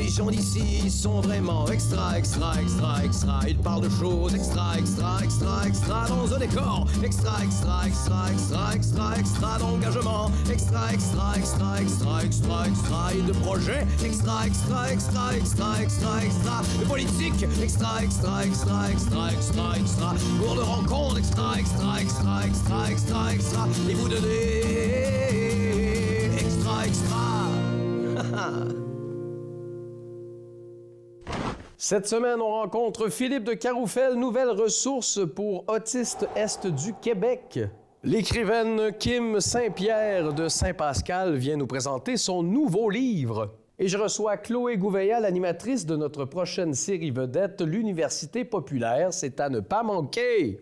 gens d'ici sont vraiment extra, extra, extra, extra. Ils parlent de choses extra, extra, extra, extra dans un décor. Extra, extra, extra, extra, extra, extra d'engagement. Extra, extra, extra, extra, extra, extra. Et de projets. Extra, extra, extra, extra, extra, extra. De politique. Extra, extra, extra, extra, extra, extra. Pour de rencontres. Extra, extra, extra, extra, extra, extra. Et vous donnez. Extra, extra. Cette semaine, on rencontre Philippe de Caroufel, nouvelle ressource pour Autistes Est du Québec. L'écrivaine Kim Saint-Pierre de Saint-Pascal vient nous présenter son nouveau livre. Et je reçois Chloé Gouveia, l'animatrice de notre prochaine série vedette, l'Université populaire. C'est à ne pas manquer.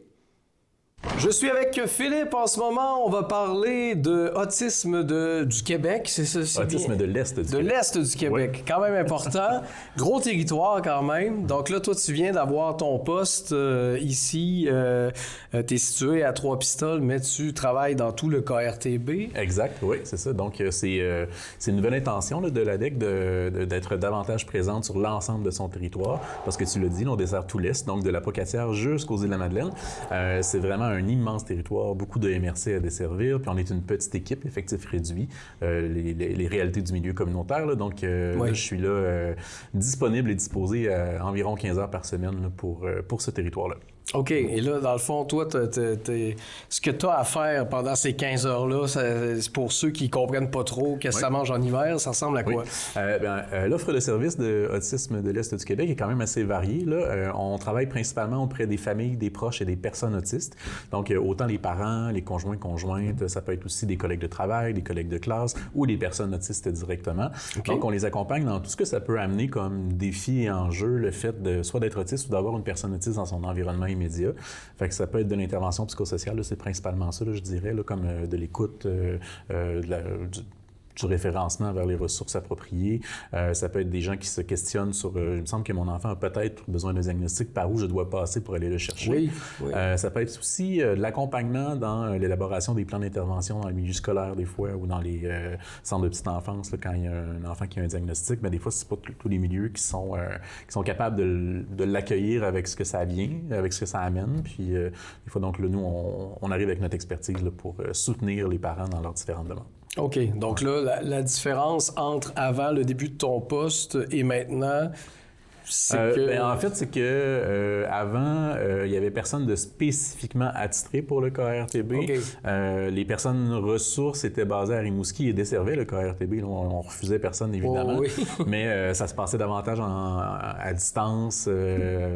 Je suis avec Philippe en ce moment. On va parler de autisme du Québec. C'est ça, c'est autisme bien. De l'Est du Québec. De l'Est du Québec. Oui. Quand même important. Gros territoire quand même. Donc là, toi, tu viens d'avoir ton poste ici. Tu es situé à Trois-Pistoles, mais tu travailles dans tout le KRTB. Exact, oui, c'est ça. Donc, c'est une nouvelle intention là, de l'ADEC d'être davantage présente sur l'ensemble de son territoire. Parce que tu l'as dit, on dessert tout l'Est, donc de la Pocatière jusqu'aux Îles-de-la-Madeleine. C'est vraiment un immense territoire, beaucoup de MRC à desservir, puis on est une petite équipe, effectif réduit, les réalités du milieu communautaire. Là, donc, là, je suis là disponible et disposé à environ 15 heures par semaine là, pour ce territoire-là. OK. Et là, dans le fond, toi, ce que tu as à faire pendant ces 15 heures-là, c'est pour ceux qui ne comprennent pas trop qu'est-ce que ça mange en hiver, ça ressemble à quoi? Oui. L'offre de services d'autisme de l'Est du Québec est quand même assez variée. Là. On travaille principalement auprès des familles, des proches et des personnes autistes. Donc, autant les parents, les conjoints, conjointes, ça peut être aussi des collègues de travail, des collègues de classe ou des personnes autistes directement. Okay. Donc, on les accompagne dans tout ce que ça peut amener comme défi et enjeu, le fait de soit d'être autiste ou d'avoir une personne autiste dans son environnement immédiat. Fait que ça peut être de l'intervention psychosociale, là, c'est principalement ça, là, je dirais, là, comme de l'écoute, du référencement vers les ressources appropriées. Ça peut être des gens qui se questionnent sur il me semble que mon enfant a peut-être besoin d'un diagnostic, par où je dois passer pour aller le chercher. Oui. Ça peut être aussi de l'accompagnement dans l'élaboration des plans d'intervention dans le milieu scolaire des fois ou dans les centres de petite enfance, là, quand il y a un enfant qui a un diagnostic. Mais des fois, c'est pas tous les milieux qui sont capables de l'accueillir avec ce que ça vient, avec ce que ça amène. Puis des fois, donc là, nous, on arrive avec notre expertise là, pour soutenir les parents dans leurs différentes demandes. OK. Donc là, la différence entre avant le début de ton poste et maintenant, c'est que... en fait, c'est que avant, il y avait personne de spécifiquement attitré pour le KRTB. Okay. Les personnes ressources étaient basées à Rimouski et desservaient le KRTB. Là, on refusait personne, évidemment. Oh, oui. Mais ça se passait davantage à distance,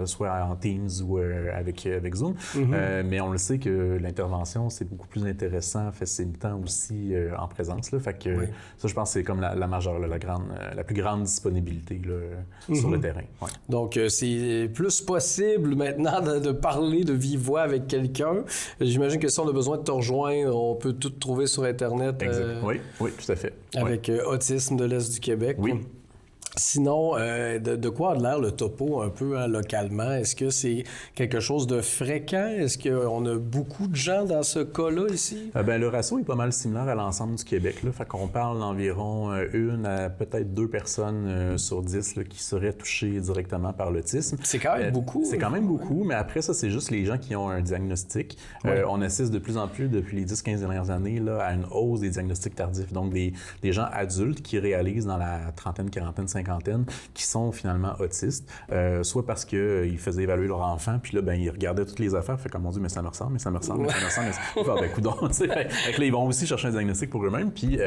soit en Teams ou avec Zoom. Mm-hmm. Mais on le sait que l'intervention, c'est beaucoup plus intéressant, facilitant aussi en présence. Là. Fait que ça, je pense que c'est comme la majeure, là, la plus grande disponibilité là, sur le terrain. Ouais. Donc, c'est plus possible maintenant de parler de vive voix avec quelqu'un. J'imagine que si on a besoin de te rejoindre, on peut tout trouver sur Internet. Oui, tout à fait. Avec Autisme de l'Est du Québec. Oui. Sinon, de quoi a l'air le topo un peu localement? Est-ce que c'est quelque chose de fréquent? Est-ce qu'on a beaucoup de gens dans ce cas-là ici? Le ratio est pas mal similaire à l'ensemble du Québec. Là. Fait qu'on parle d'environ 1 à peut-être 2 personnes sur 10 là, qui seraient touchées directement par l'autisme. C'est quand même beaucoup. C'est quand même beaucoup, mais après ça, c'est juste les gens qui ont un diagnostic. On assiste de plus en plus depuis les 10-15 dernières années là, à une hausse des diagnostics tardifs. Donc, des gens adultes qui réalisent dans la trentaine, quarantaine, cinquantaine, qui sont finalement autistes, soit parce qu'ils faisaient évaluer leur enfant, puis là, ils regardaient toutes les affaires, fait comme on dit, mais ça me ressemble, mais ça me ressemble, mais ça me ressemble, coudonc, fait que là, ils vont aussi chercher un diagnostic pour eux-mêmes, puis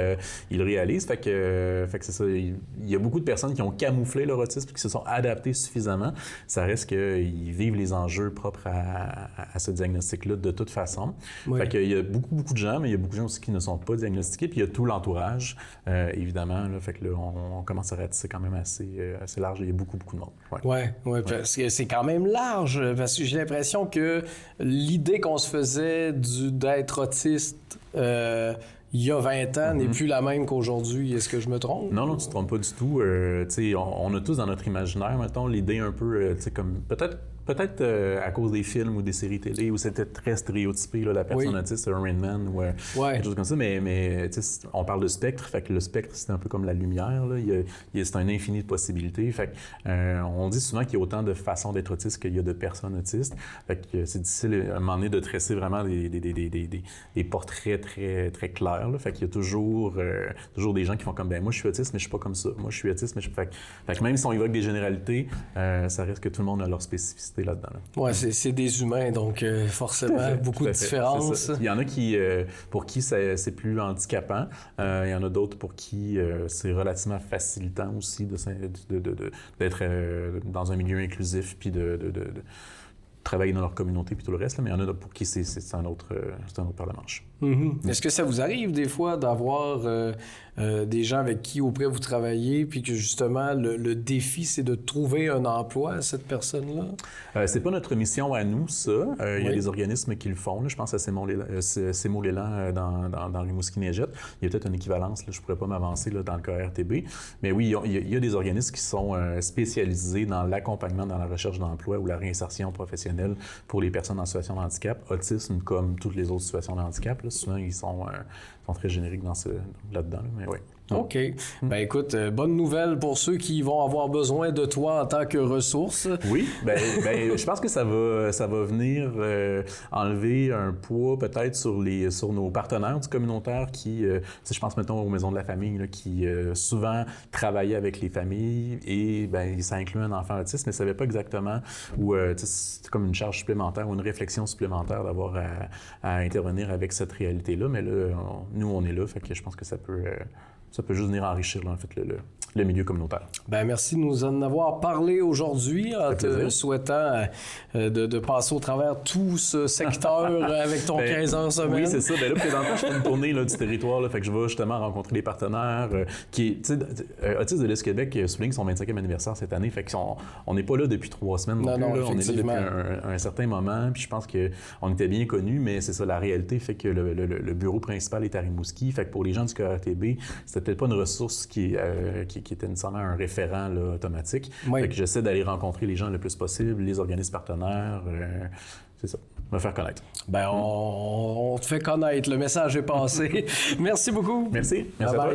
ils le réalisent, fait que c'est ça, il y a beaucoup de personnes qui ont camouflé leur autisme, puis qui se sont adaptées suffisamment, ça reste qu'ils vivent les enjeux propres à ce diagnostic-là de toute façon. Fait qu'il y a beaucoup de gens, mais il y a beaucoup de gens aussi qui ne sont pas diagnostiqués, puis il y a tout l'entourage, évidemment, là, fait que là, on commence à ratisser quand même assez large. Il y a beaucoup de monde. Oui, parce que c'est quand même large, parce que j'ai l'impression que l'idée qu'on se faisait d'être autiste il y a 20 ans n'est plus la même qu'aujourd'hui. Est-ce que je me trompe? Non, tu ne te trompes pas du tout. On a tous dans notre imaginaire, mettons, l'idée un peu, comme peut-être Peut-être à cause des films ou des séries télé où c'était très stéréotypé, là, la personne autiste, un Rain Man ou quelque chose comme ça. Mais on parle de spectre, fait que le spectre, c'est un peu comme la lumière. Là. C'est un infini de possibilités. Fait que, on dit souvent qu'il y a autant de façons d'être autiste qu'il y a de personnes autistes. Fait que c'est difficile à un moment donné de tresser vraiment des portraits très, très clairs. Là. Fait qu'il y a toujours des gens qui font comme, ben moi je suis autiste, mais je suis pas comme ça. Moi je suis autiste, mais je suis... Fait que même si on évoque des généralités, ça reste que tout le monde a leur spécificité là-dedans. Là. Oui, c'est des humains, donc forcément, beaucoup de différences. Il y en a pour qui c'est plus handicapant. Il y en a d'autres pour qui c'est relativement facilitant aussi d'être dans un milieu inclusif puis de travailler dans leur communauté puis tout le reste. Là. Mais il y en a pour qui c'est un autre paire de manches. Mm-hmm. Est-ce que ça vous arrive des fois d'avoir des gens avec qui auprès vous travaillez puis que justement le défi c'est de trouver un emploi à cette personne-là? C'est pas notre mission à nous, ça. Il y a des organismes qui le font. Là. Je pense à Sémo-Léland dans Rimouski-Neigette. Il y a peut-être une équivalence. Là. Je pourrais pas m'avancer là, dans le cas RTB. Mais oui, il y a des organismes qui sont spécialisés dans l'accompagnement dans la recherche d'emploi ou la réinsertion professionnelle pour les personnes en situation de handicap. Autisme comme toutes les autres situations de handicap. Là. Souvent, ils sont très génériques là-dedans. Là. Mais oui. OK. Ben écoute, bonne nouvelle pour ceux qui vont avoir besoin de toi en tant que ressource. Oui, ben je pense que ça va venir enlever un poids peut-être sur nos partenaires du communautaire qui, je pense mettons aux maisons de la famille, là, qui souvent travaillaient avec les familles et ça inclut un enfant autiste, mais ne savaient pas exactement où c'est comme une charge supplémentaire ou une réflexion supplémentaire d'avoir à intervenir avec cette réalité-là. Mais là, nous, on est là, fait que je pense que ça peut juste venir enrichir là, en fait, le milieu communautaire. Ben merci de nous en avoir parlé aujourd'hui en te souhaitant de passer au travers tout ce secteur avec ton 15 heures semaine. Oui, c'est ça. Ben là, présentement, je fais une tournée là, du territoire, là, fait que je vais justement rencontrer des partenaires Autistes de l'Est Québec souligne son 25e anniversaire cette année, fait qu'on n'est pas là depuis 3 semaines non plus. Là, on est là depuis un certain moment, puis je pense qu'on était bien connus, mais c'est ça, la réalité fait que le bureau principal est à Rimouski, fait que pour les gens du QRTB, c'était peut-être pas une ressource qui était nécessairement un référent là, automatique. Oui. Fait que j'essaie d'aller rencontrer les gens le plus possible, les organismes partenaires, c'est ça, me faire connaître. Ben on te fait connaître, le message est passé. Merci beaucoup. Merci à toi.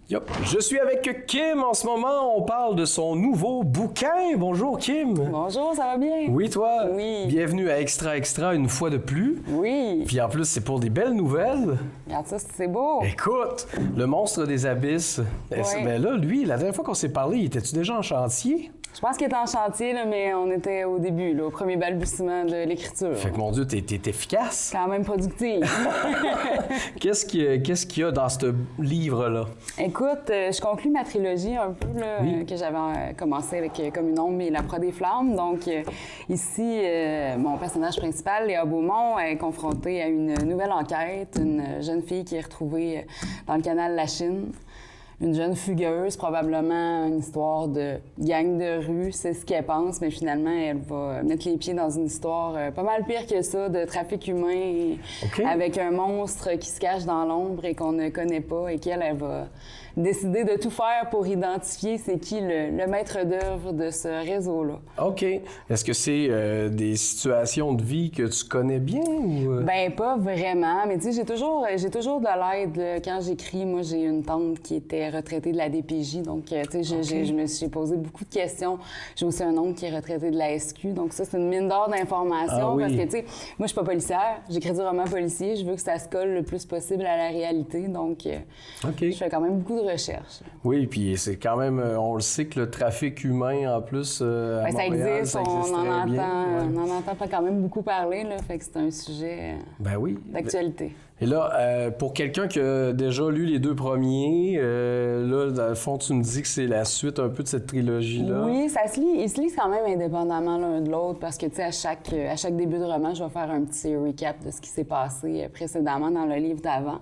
Yep. Je suis avec Kim en ce moment. On parle de son nouveau bouquin. Bonjour, Kim. Bonjour, ça va bien? Oui, toi? Oui. Bienvenue à Extra Extra une fois de plus. Oui. Puis en plus, c'est pour des belles nouvelles. Regarde ça, c'est beau. Écoute, le monstre des abysses. Oui. Ben là, lui, la dernière fois qu'on s'est parlé, était-tu déjà en chantier? Je pense qu'il est en chantier, là, mais on était au début, là, au premier balbutiement de l'écriture. Fait que, mon Dieu, t'es efficace. Quand même productif. Qu'est-ce qu'il y a dans ce livre-là? Écoute, je conclus ma trilogie un peu, là, que j'avais commencé avec Comme une ombre et La proie des flammes. Donc, ici, mon personnage principal, Léa Beaumont, est confronté à une nouvelle enquête, une jeune fille qui est retrouvée dans le canal Lachine. Une jeune fugueuse, probablement une histoire de gang de rue, c'est ce qu'elle pense, mais finalement, elle va mettre les pieds dans une histoire pas mal pire que ça, de trafic humain, avec un monstre qui se cache dans l'ombre et qu'on ne connaît pas, et qu'elle va décider de tout faire pour identifier c'est qui le maître d'œuvre de ce réseau-là. OK. Est-ce que c'est des situations de vie que tu connais bien? Ou... Ben pas vraiment, mais tu sais, j'ai toujours de l'aide là, quand j'écris. Moi, j'ai une tante qui était retraitée de la DPJ, donc tu sais, je me suis posé beaucoup de questions. J'ai aussi un oncle qui est retraité de la SQ, donc ça, c'est une mine d'or d'informations parce que, tu sais, moi, je suis pas policière, j'écris du roman policier, je veux que ça se colle le plus possible à la réalité, donc je fais quand même beaucoup de recherche. Oui, puis c'est quand même, on le sait que le trafic humain, en plus, à ça Montréal, existe, ça existe très bien. On en entend pas quand même beaucoup parler, là, fait que c'est un sujet d'actualité. Et là, pour quelqu'un qui a déjà lu les 2 premiers, là, dans le fond, tu me dis que c'est la suite un peu de cette trilogie-là. Oui, ça se lit. Ils se lisent quand même indépendamment l'un de l'autre parce que, tu sais, à chaque début de roman, je vais faire un petit recap de ce qui s'est passé précédemment dans le livre d'avant.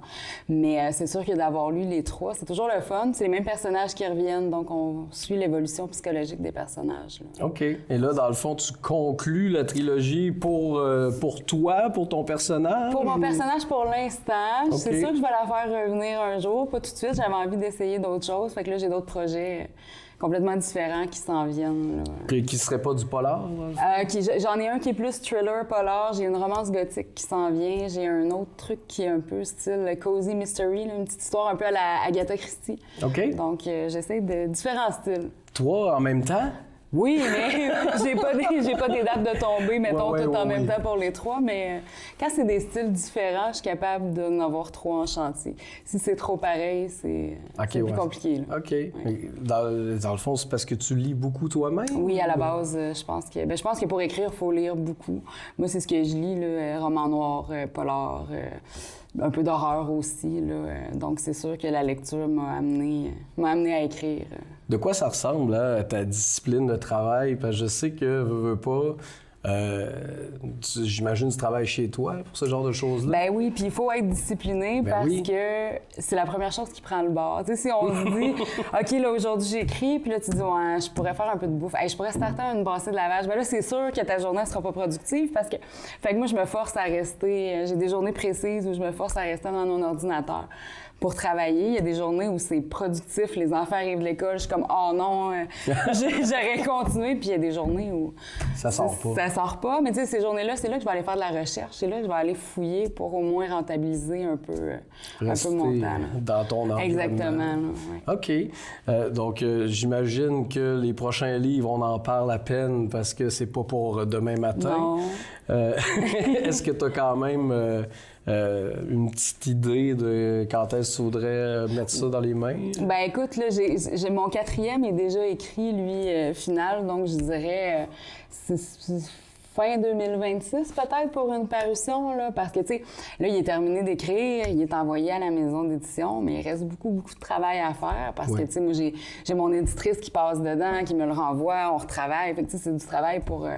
Mais c'est sûr que d'avoir lu les 3, c'est toujours le fun. C'est les mêmes personnages qui reviennent, donc on suit l'évolution psychologique des personnages. Là. OK. Et là, dans le fond, tu conclus la trilogie pour toi, pour ton personnage? Pour mon personnage, pour l'instant. l'instant. C'est sûr que je vais la faire revenir un jour, pas tout de suite. J'avais envie d'essayer d'autres choses. Fait que là, j'ai d'autres projets complètement différents qui s'en viennent. Qui ne serait pas du polar? J'en ai un qui est plus thriller polar. J'ai une romance gothique qui s'en vient. J'ai un autre truc qui est un peu style cozy mystery, là, une petite histoire un peu à la Agatha Christie. OK. Donc, j'essaie de différents styles. Toi, en même temps? Oui, mais j'ai pas des dates de tombée, mettons, tout en même temps pour les trois. Mais quand c'est des styles différents, je suis capable d'en avoir 3 en chantier. Si c'est trop pareil, c'est plus compliqué. Là. OK. Ouais. Dans le fond, c'est parce que tu lis beaucoup toi-même? Oui, à la base, je pense que pour écrire, il faut lire beaucoup. Moi, c'est ce que je lis, là, roman noir, polar, un peu d'horreur aussi. Là. Donc, c'est sûr que la lecture m'a amené à écrire. De quoi ça ressemble à ta discipline de travail? Parce que je sais que, veux pas, j'imagine que tu travailles chez toi pour ce genre de choses-là. Ben oui, puis il faut être discipliné parce que c'est la première chose qui prend le bord. Tu sais, si on se dit, OK, là, aujourd'hui, j'écris, puis là, tu dis, ouais, je pourrais faire un peu de bouffe. Hey, je pourrais starter une brassée de lavage. Ben là, c'est sûr que ta journée ne sera pas productive parce que... Fait que moi, je me force à rester... J'ai des journées précises où je me force à rester dans mon ordinateur pour travailler. Il y a des journées où c'est productif, les enfants arrivent de l'école, je suis comme « Oh non, j'aurais continué » puis il y a des journées où... Ça sort pas. Ça sort pas, mais tu sais, ces journées-là, c'est là que je vais aller faire de la recherche, c'est là que je vais aller fouiller pour au moins rentabiliser un peu mon temps. Dans ton environnement. Exactement. Là, ouais. OK. Donc, j'imagine que les prochains livres, on en parle à peine parce que c'est pas pour demain matin. Non. Est-ce que tu as quand même... une petite idée de quand est-ce que tu voudrais mettre ça dans les mains? Ben écoute, là, j'ai mon 4e est déjà écrit, lui, final, donc je dirais fin 2026 peut-être pour une parution, là, parce que, tu sais, là, il est terminé d'écrire, il est envoyé à la maison d'édition, mais il reste beaucoup de travail à faire parce que, tu sais, moi, j'ai mon éditrice qui passe dedans, qui me le renvoie, on retravaille, fait que, tu sais, c'est du travail pour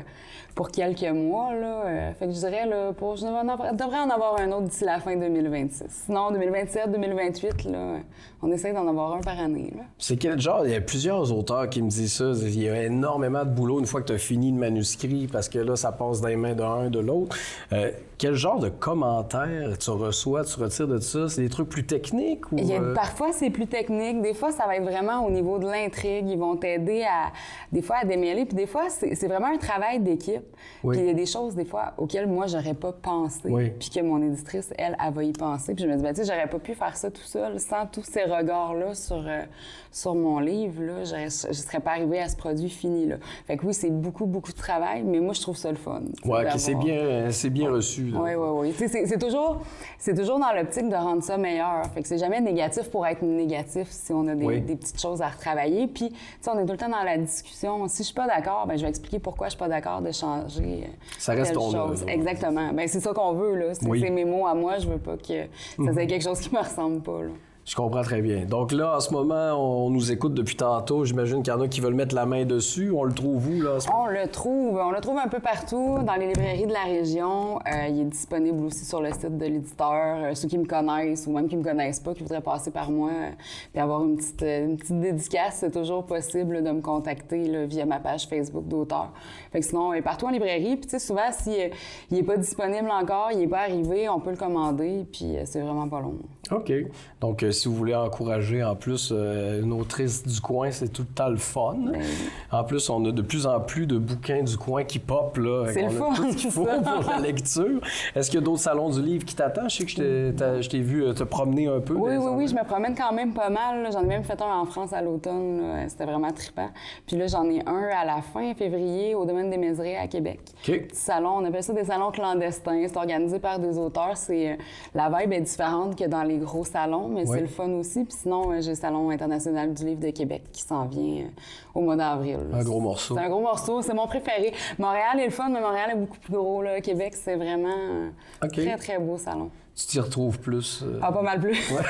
quelques mois, là. Fait que je dirais, là, je devrais en avoir un autre d'ici la fin 2026. Sinon, 2027, 2028, là, on essaie d'en avoir un par année, là. C'est quel genre? Il y a plusieurs auteurs qui me disent ça. Il y a énormément de boulot une fois que tu as fini le manuscrit parce que là, ça passe dans les mains d'un, de l'autre. Quel genre de commentaires tu reçois, tu retires de ça? C'est des trucs plus techniques? Ou, parfois, c'est plus technique. Des fois, ça va être vraiment au niveau de l'intrigue. Ils vont t'aider des fois à démêler. Puis des fois, c'est vraiment un travail d'équipe. Oui. Puis il y a des choses, des fois, auxquelles moi, j'aurais pas pensé. Oui. Puis que mon éditrice, elle va y penser. Puis je me dis, ben, tu sais, j'aurais pas pu faire ça tout seul sans tous ces regards-là sur mon livre. Là, je serais pas arrivée à ce produit fini. Là. Fait que oui, c'est beaucoup de travail, mais moi, je trouve ça le fun. Oui, c'est bien reçu. Oui. C'est toujours dans l'optique de rendre ça meilleur. Fait que c'est jamais négatif pour être négatif si on a des petites choses à retravailler. Puis, tu sais, on est tout le temps dans la discussion. Si je suis pas d'accord, ben je vais expliquer pourquoi je suis pas d'accord de changer ça reste ton œuvre. Exactement. Ben c'est ça qu'on veut, là. C'est mes mots à moi. Je veux pas que ça soit quelque chose qui me ressemble pas, là. Je comprends très bien. Donc là, en ce moment, on nous écoute depuis tantôt. J'imagine qu'il y en a qui veulent mettre la main dessus. On le trouve où, là? On le trouve un peu partout, dans les librairies de la région. Il est disponible aussi sur le site de l'éditeur. Ceux qui me connaissent ou même qui me connaissent pas, qui voudraient passer par moi puis avoir une petite dédicace, c'est toujours possible de me contacter là, via ma page Facebook d'auteur. Fait que sinon, il est partout en librairie. Puis tu sais, souvent, s'il n'est pas disponible encore, il n'est pas arrivé, on peut le commander, puis c'est vraiment pas long. OK. Donc, si vous voulez encourager, en plus, une autrice du coin, c'est tout le temps le fun. Ben... En plus, on a de plus en plus de bouquins du coin qui pop, là. C'est le fun, tout ce qu'il faut pour la lecture. Est-ce qu'il y a d'autres salons du livre qui t'attendent? Je sais que je t'ai vu te promener un peu. Oui, je me promène quand même pas mal. Là. J'en ai même fait un en France à l'automne. C'était vraiment trippant. Puis là, j'en ai un à la fin février au Domaine des Mézerais à Québec. OK. Petit salon, on appelle ça des salons clandestins. C'est organisé par des auteurs. La vibe est différente que dans les gros salons, mais c'est le fun aussi. Puis sinon, j'ai le Salon international du livre de Québec qui s'en vient au mois d'avril. Un gros morceau. C'est un gros morceau. C'est mon préféré. Montréal est le fun, mais Montréal est beaucoup plus gros. Là. Québec, c'est vraiment un très, très beau salon. Tu t'y retrouves plus? Pas mal plus. Ouais.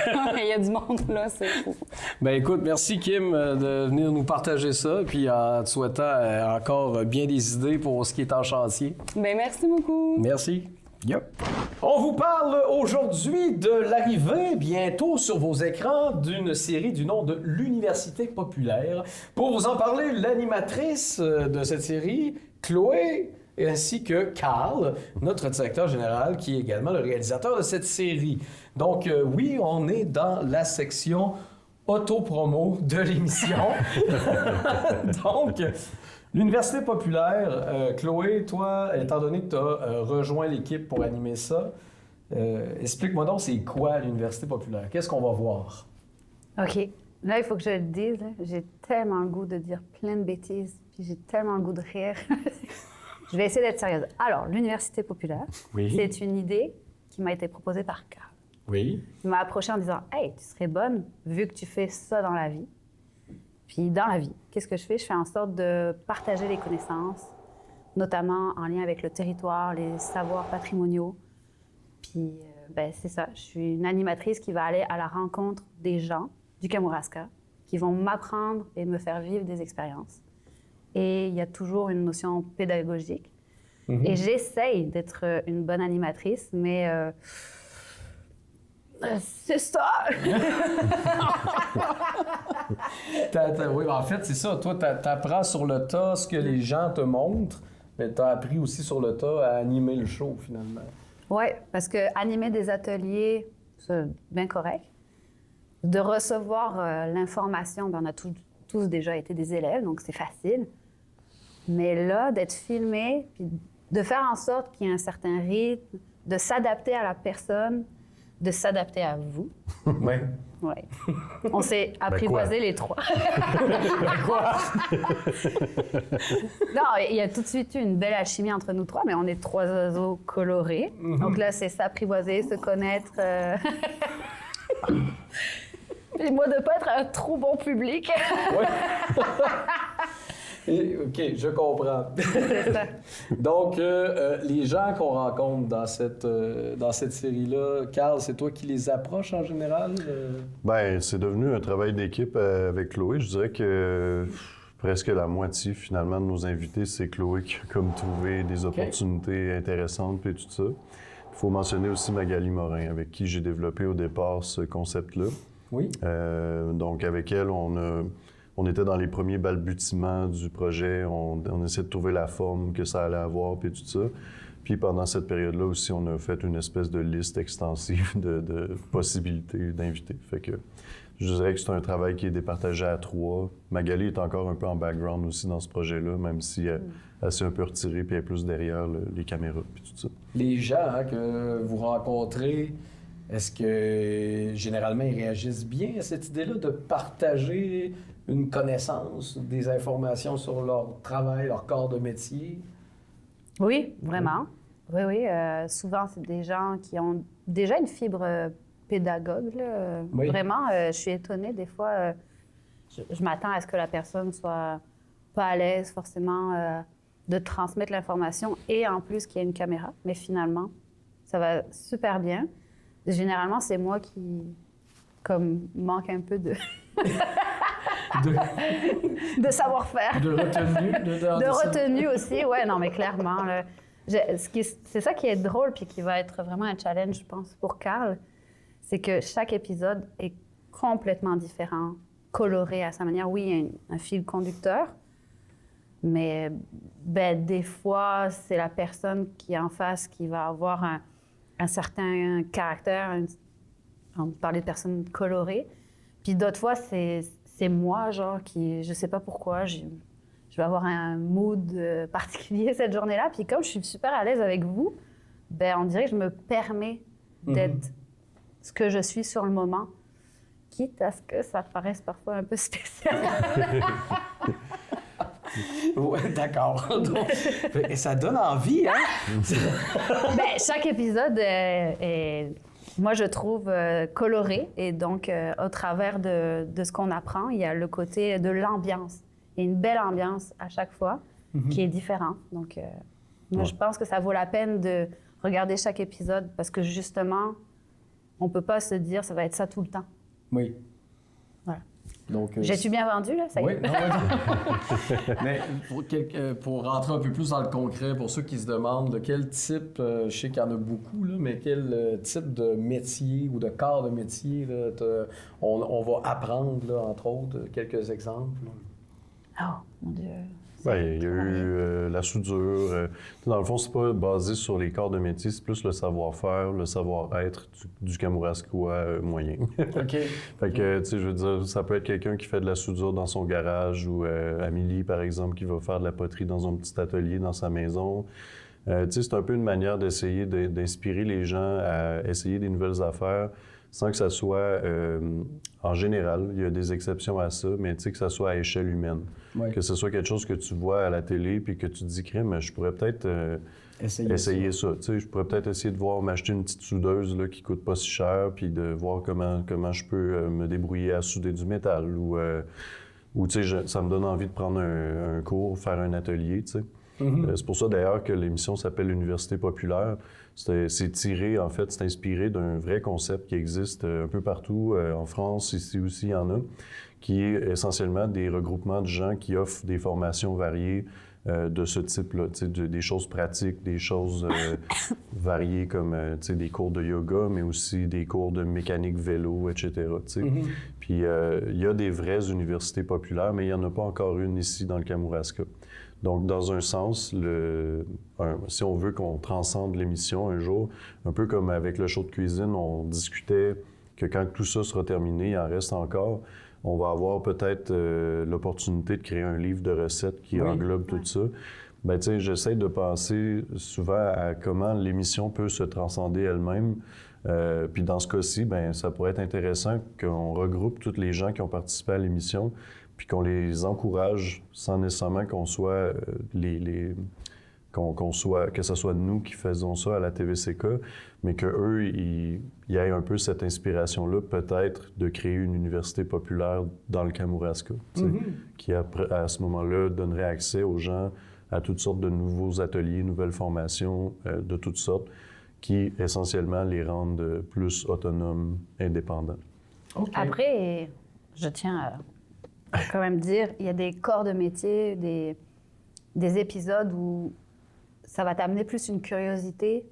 Il y a du monde, là, c'est fou. Ben écoute, merci Kim de venir nous partager ça, puis en te souhaitant encore bien des idées pour ce qui est en chantier. Ben merci beaucoup. Merci. Yep. On vous parle aujourd'hui de l'arrivée, bientôt sur vos écrans, d'une série du nom de l'Université populaire. Pour vous en parler, l'animatrice de cette série, Chloé, ainsi que Carl, notre directeur général, qui est également le réalisateur de cette série. Donc, oui, on est dans la section auto-promo de l'émission. Donc, l'Université populaire, Chloé, toi, étant donné que tu as rejoint l'équipe pour animer ça, explique-moi donc, c'est quoi l'Université populaire? Qu'est-ce qu'on va voir? OK. Là, il faut que je le dise. Là. J'ai tellement le goût de dire plein de bêtises, puis j'ai tellement le goût de rire. Je vais essayer d'être sérieuse. Alors, l'Université populaire, c'est une idée qui m'a été proposée par Carl. Oui. Il m'a approché en disant « Hey, tu serais bonne, vu que tu fais ça dans la vie. » Puis dans la vie, qu'est-ce que je fais? Je fais en sorte de partager les connaissances, notamment en lien avec le territoire, les savoirs patrimoniaux. Puis, c'est ça. Je suis une animatrice qui va aller à la rencontre des gens du Kamouraska, qui vont m'apprendre et me faire vivre des expériences. Et il y a toujours une notion pédagogique. Et j'essaye d'être une bonne animatrice, mais c'est ça! Oui, en fait, c'est ça. Toi, tu apprends sur le tas ce que les gens te montrent, mais tu as appris aussi sur le tas à animer le show, finalement. Oui, parce que animer des ateliers, c'est bien correct. De recevoir l'information, on a tous déjà été des élèves, donc c'est facile. Mais là, d'être filmé, puis de faire en sorte qu'il y ait un certain rythme, de s'adapter à la personne, de s'adapter à vous. Oui. Oui. On s'est apprivoisés les trois. Quoi? Non, il y a tout de suite eu une belle alchimie entre nous trois, mais on est trois oiseaux colorés. Donc là, c'est s'apprivoiser, se connaître. Et moi, de ne pas être un trop bon public. Oui. OK, je comprends. Donc, les gens qu'on rencontre dans cette série-là, Carl, c'est toi qui les approches en général? Bien, c'est devenu un travail d'équipe avec Chloé. Je dirais que presque la moitié, finalement, de nos invités, c'est Chloé qui a comme trouvé des opportunités intéressantes et tout ça. Il faut mentionner aussi Magali Morin, avec qui j'ai développé au départ ce concept-là. Oui. Donc, avec elle, on était dans les premiers balbutiements du projet. On essayait de trouver la forme que ça allait avoir, puis tout ça. Puis pendant cette période-là aussi, on a fait une espèce de liste extensive de possibilités d'invités. Fait que je dirais que c'est un travail qui est départagé à trois. Magali est encore un peu en background aussi dans ce projet-là, même si elle s'est un peu retirée puis elle est plus derrière les caméras puis tout ça. Les gens que vous rencontrez, est-ce que généralement ils réagissent bien à cette idée-là de partager une connaissance, des informations sur leur travail, leur corps de métier? Oui, vraiment. Oui. Souvent, c'est des gens qui ont déjà une fibre pédagogue. Là. Oui. Vraiment, je suis étonnée des fois. Je m'attends à ce que la personne soit pas à l'aise forcément de transmettre l'information et en plus qu'il y ait une caméra. Mais finalement, ça va super bien. Généralement, c'est moi qui manque un peu de savoir-faire. De retenue. De retenue aussi, ouais, non, mais clairement. Là, c'est ça qui est drôle puis qui va être vraiment un challenge, je pense, pour Carl. C'est que chaque épisode est complètement différent, coloré à sa manière. Oui, il y a un fil conducteur, mais des fois, c'est la personne qui est en face qui va avoir un certain caractère. On parlait de personnes colorées. Puis d'autres fois, c'est moi, genre, qui, je sais pas pourquoi, je vais avoir un mood particulier cette journée-là. Puis comme je suis super à l'aise avec vous, on dirait que je me permets d'être ce que je suis sur le moment, quitte à ce que ça paraisse parfois un peu spécial. Oui, d'accord. Et ça donne envie, hein? Chaque épisode est, moi, je trouve coloré. Et donc, au travers de ce qu'on apprend, il y a le côté de l'ambiance. Il y a une belle ambiance à chaque fois qui est différente. Donc, moi, je pense que ça vaut la peine de regarder chaque épisode parce que, justement, on ne peut pas se dire ça va être ça tout le temps. Oui. Voilà. Donc, j'ai-tu bien vendu, là? Ça y est? Oui, non. Mais pour rentrer un peu plus dans le concret, pour ceux qui se demandent quel type, je sais qu'il y en a beaucoup, là, mais quel type de métier ou de corps de métier là, on va apprendre, là, entre autres, quelques exemples? Oh, mon Dieu. Bien, il y a eu la soudure. Dans le fond, c'est pas basé sur les corps de métier, c'est plus le savoir-faire, le savoir-être du Kamouraskois moyen. OK. Fait que, tu sais, je veux dire, ça peut être quelqu'un qui fait de la soudure dans son garage ou Amélie, par exemple, qui va faire de la poterie dans un petit atelier dans sa maison. Tu sais, c'est un peu une manière d'essayer d'inspirer les gens à essayer des nouvelles affaires sans que ça soit, en général, il y a des exceptions à ça, mais tu sais, que ça soit à échelle humaine. Ouais. Que ce soit quelque chose que tu vois à la télé puis que tu te dis, crème, je pourrais peut-être essayer ça. Tu sais, je pourrais peut-être essayer de voir m'acheter une petite soudeuse là, qui coûte pas si cher puis de voir comment je peux me débrouiller à souder du métal ou tu sais, ça me donne envie de prendre un cours, faire un atelier, tu sais. C'est pour ça d'ailleurs que l'émission s'appelle l'Université populaire. C'est tiré, en fait, c'est inspiré d'un vrai concept qui existe un peu partout en France, ici aussi il y en a, qui est essentiellement des regroupements de gens qui offrent des formations variées de ce type-là, des choses pratiques, des choses variées comme des cours de yoga, mais aussi des cours de mécanique vélo, etc. Puis il y a des vraies universités populaires, mais il n'y en a pas encore une ici dans le Kamouraska. Donc, dans un sens, si on veut qu'on transcende l'émission un jour, un peu comme avec le show de cuisine, on discutait que quand tout ça sera terminé, il en reste encore, on va avoir peut-être l'opportunité de créer un livre de recettes qui englobe tout ça. Ben, tu sais, j'essaie de penser souvent à comment l'émission peut se transcender elle-même. Puis dans ce cas-ci, ben, ça pourrait être intéressant qu'on regroupe tous les gens qui ont participé à l'émission puis qu'on les encourage sans nécessairement qu'on soit que ce soit nous qui faisons ça à la TVCK, mais qu'eux, ils aient un peu cette inspiration-là, peut-être, de créer une université populaire dans le Kamouraska, qui, à ce moment-là, donnerait accès aux gens à toutes sortes de nouveaux ateliers, nouvelles formations de toutes sortes, qui, essentiellement, les rendent plus autonomes, indépendants. Okay. Après, je tiens à quand même dire, il y a des corps de métier, des épisodes où ça va t'amener plus une curiosité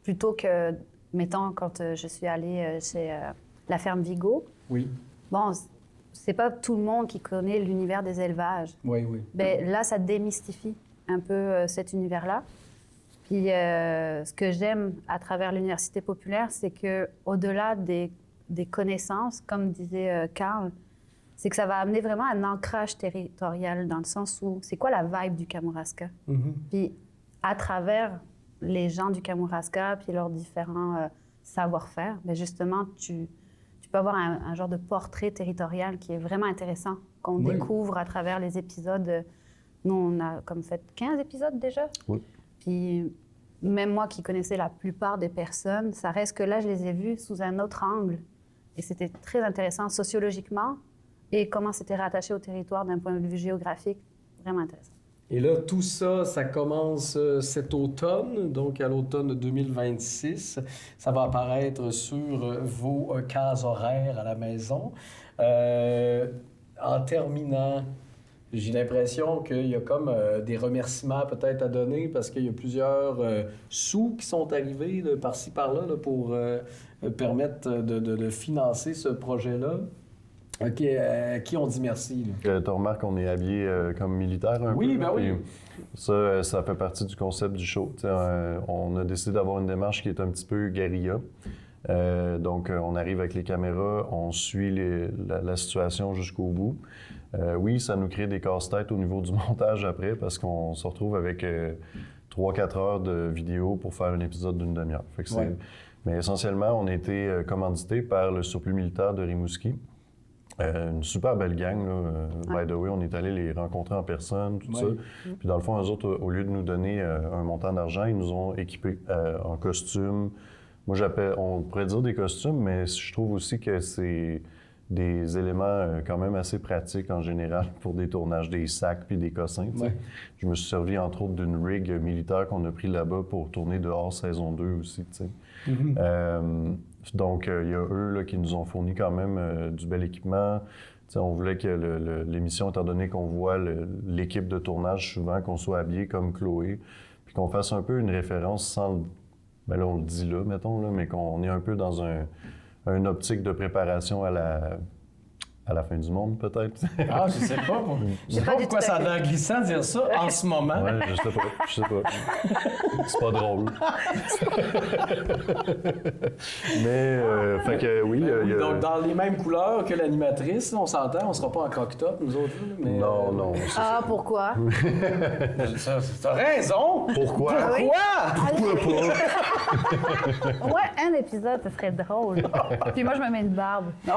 plutôt que, mettons, quand je suis allée chez la ferme Vigo. Oui. Bon, c'est pas tout le monde qui connaît l'univers des élevages. Oui, oui. Ben, là, ça démystifie un peu cet univers-là. Puis ce que j'aime à travers l'université populaire, c'est que au-delà des connaissances, comme disait Carl, c'est que ça va amener vraiment un ancrage territorial dans le sens où c'est quoi la vibe du Kamouraska. Puis à travers les gens du Kamouraska puis leurs différents savoir-faire, bien justement, tu peux avoir un genre de portrait territorial qui est vraiment intéressant, qu'on découvre à travers les épisodes. Nous, on a comme fait 15 épisodes déjà. Oui. Puis même moi qui connaissais la plupart des personnes, ça reste que là, je les ai vus sous un autre angle. Et c'était très intéressant sociologiquement et comment c'était rattaché au territoire d'un point de vue géographique. Vraiment intéressant. Et là, tout ça, ça commence cet automne, donc à l'automne 2026. Ça va apparaître sur vos cases horaires à la maison. En terminant, j'ai l'impression qu'il y a comme des remerciements peut-être à donner parce qu'il y a plusieurs sous qui sont arrivés de par-ci, par-là là, pour permettre de financer ce projet-là. OK, qui on dit merci? Tu remarques qu'on est habillé comme militaire un peu. Oui, ben oui. Ça fait partie du concept du show. On a décidé d'avoir une démarche qui est un petit peu guérilla. Donc, on arrive avec les caméras, on suit la situation jusqu'au bout. Oui, ça nous crée des casse-têtes au niveau du montage après parce qu'on se retrouve avec 3-4 heures de vidéo pour faire un épisode d'une demi-heure. Mais essentiellement, on a été commandité par le surplus militaire de Rimouski. Une super belle gang, là. By the way, on est allé les rencontrer en personne, tout ça. Puis dans le fond, eux autres, au lieu de nous donner un montant d'argent, ils nous ont équipés en costumes. Moi, on pourrait dire des costumes, mais je trouve aussi que c'est des éléments quand même assez pratiques en général pour des tournages, des sacs puis des cossins. Je me suis servi entre autres d'une rig militaire qu'on a pris là-bas pour tourner dehors saison 2 aussi. Donc, il y a eux là, qui nous ont fourni quand même du bel équipement. On voulait que l'émission, étant donné qu'on voit l'équipe de tournage souvent, qu'on soit habillé comme Chloé, puis qu'on fasse un peu une référence sans... Ben là, on le dit là, mettons, là, mais qu'on est un peu dans une optique de préparation à à la fin du monde, peut-être. Ah, je sais pas. Je sais pas pourquoi ça a l'air glissant de dire ça en ce moment. Ouais, je sais pas. C'est pas drôle. Mais, fait que oui. Oui, donc, dans les mêmes couleurs que l'animatrice, on s'entend, on sera pas en croque-top, nous autres. Mais, Non. Ah, pourquoi? T'as raison! Pourquoi? Pourquoi? Ouais, un épisode, ce serait drôle. Puis moi, je me mets une barbe. Non.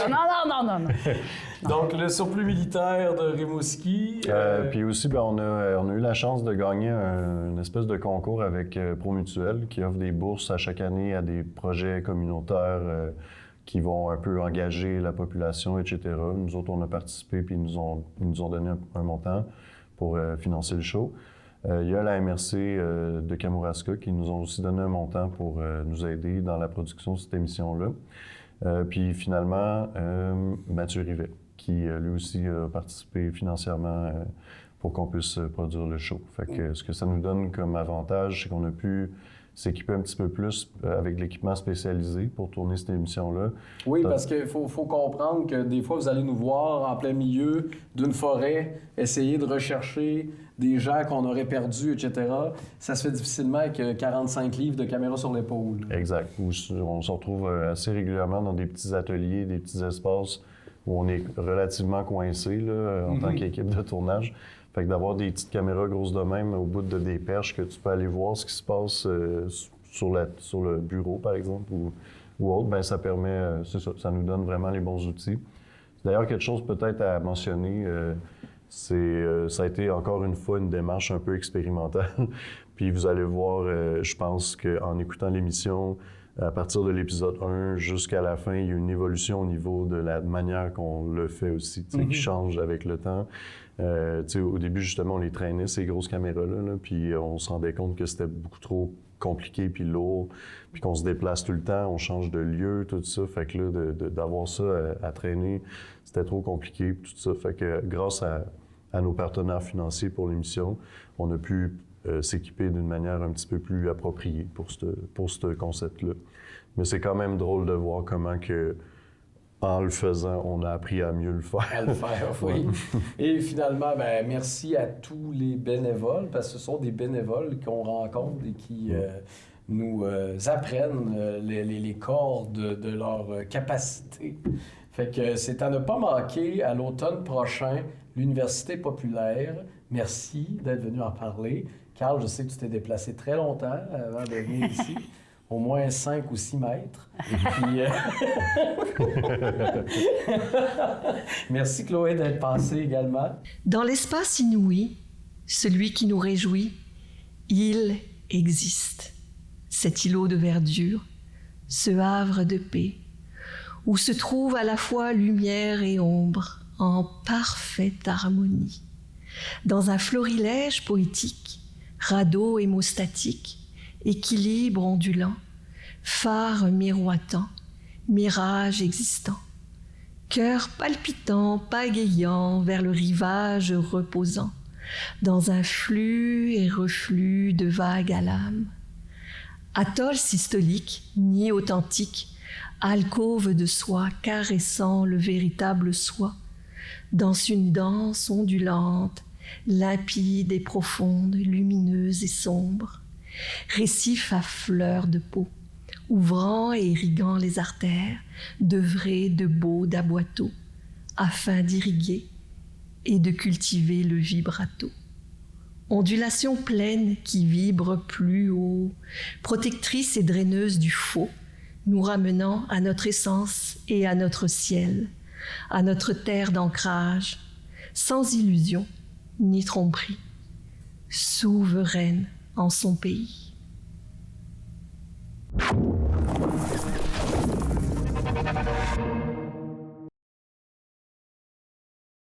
non. Donc, le surplus militaire de Rimouski. Puis aussi, ben, on a eu la chance de gagner une espèce de concours avec Promutuel qui offre des bourses à chaque année à des projets communautaires qui vont un peu engager la population, etc. Nous autres, on a participé puis ils nous ont donné un montant pour financer le show. Il y a la MRC de Kamouraska qui nous ont aussi donné un montant pour nous aider dans la production de cette émission-là. Puis finalement, Mathieu Rivet, qui lui aussi a participé financièrement pour qu'on puisse produire le show. Fait que ce que ça nous donne comme avantage, c'est qu'on a pu s'équiper un petit peu plus avec de l'équipement spécialisé pour tourner cette émission-là. Oui, parce qu'il faut comprendre que des fois, vous allez nous voir en plein milieu d'une forêt, essayer de rechercher des gens qu'on aurait perdus, etc. Ça se fait difficilement avec 45 livres de caméra sur l'épaule. Exact. On se retrouve assez régulièrement dans des petits ateliers, des petits espaces où on est relativement coincé là, en tant qu'équipe de tournage. Fait que d'avoir des petites caméras grosses de même au bout de des perches que tu peux aller voir ce qui se passe sur le bureau, par exemple, ou autre, bien, ça permet, ça nous donne vraiment les bons outils. D'ailleurs, quelque chose peut-être à mentionner, ça a été encore une fois une démarche un peu expérimentale. Puis vous allez voir, je pense qu'en écoutant l'émission, à partir de l'épisode 1 jusqu'à la fin, il y a une évolution au niveau de la manière qu'on le fait aussi, qui change avec le temps. Au début, justement, on les traînait, ces grosses caméras-là, puis on se rendait compte que c'était beaucoup trop compliqué puis lourd, puis qu'on se déplace tout le temps, on change de lieu, tout ça. Fait que là, d'avoir ça à traîner, c'était trop compliqué, tout ça. Fait que grâce à nos partenaires financiers pour l'émission, on a pu s'équiper d'une manière un petit peu plus appropriée pour ce concept-là. Mais c'est quand même drôle de voir comment que, en le faisant, on a appris à mieux le faire. À le faire, oui. Et finalement, ben, merci à tous les bénévoles, parce que ce sont des bénévoles qu'on rencontre et qui nous apprennent les corps de leur capacité. Fait que c'est à ne pas manquer à l'automne prochain, l'Université populaire. Merci d'être venu en parler. Carl, je sais que tu t'es déplacé très longtemps avant de venir ici. Au moins 5 ou 6 mètres. Puis, merci Chloé d'être passée également. Dans l'espace inouï, celui qui nous réjouit, il existe. Cet îlot de verdure, ce havre de paix, où se trouvent à la fois lumière et ombre en parfaite harmonie. Dans un florilège poétique, radeau hémostatique, équilibre ondulant, phare miroitant, mirage existant, cœur palpitant, pagayant vers le rivage reposant, dans un flux et reflux de vagues à l'âme. Atoll systolique, nid authentique, alcôve de soie caressant le véritable soi, dans une danse ondulante, limpide et profonde, lumineuse et sombre, récif à fleurs de peau, ouvrant et irriguant les artères, d'œuvrer de beaux d'aboiteaux, afin d'irriguer et de cultiver le vibrato. Ondulation pleine qui vibre plus haut, protectrice et draineuse du faux, nous ramenant à notre essence et à notre ciel, à notre terre d'ancrage, sans illusion ni tromperie, souveraine en son pays.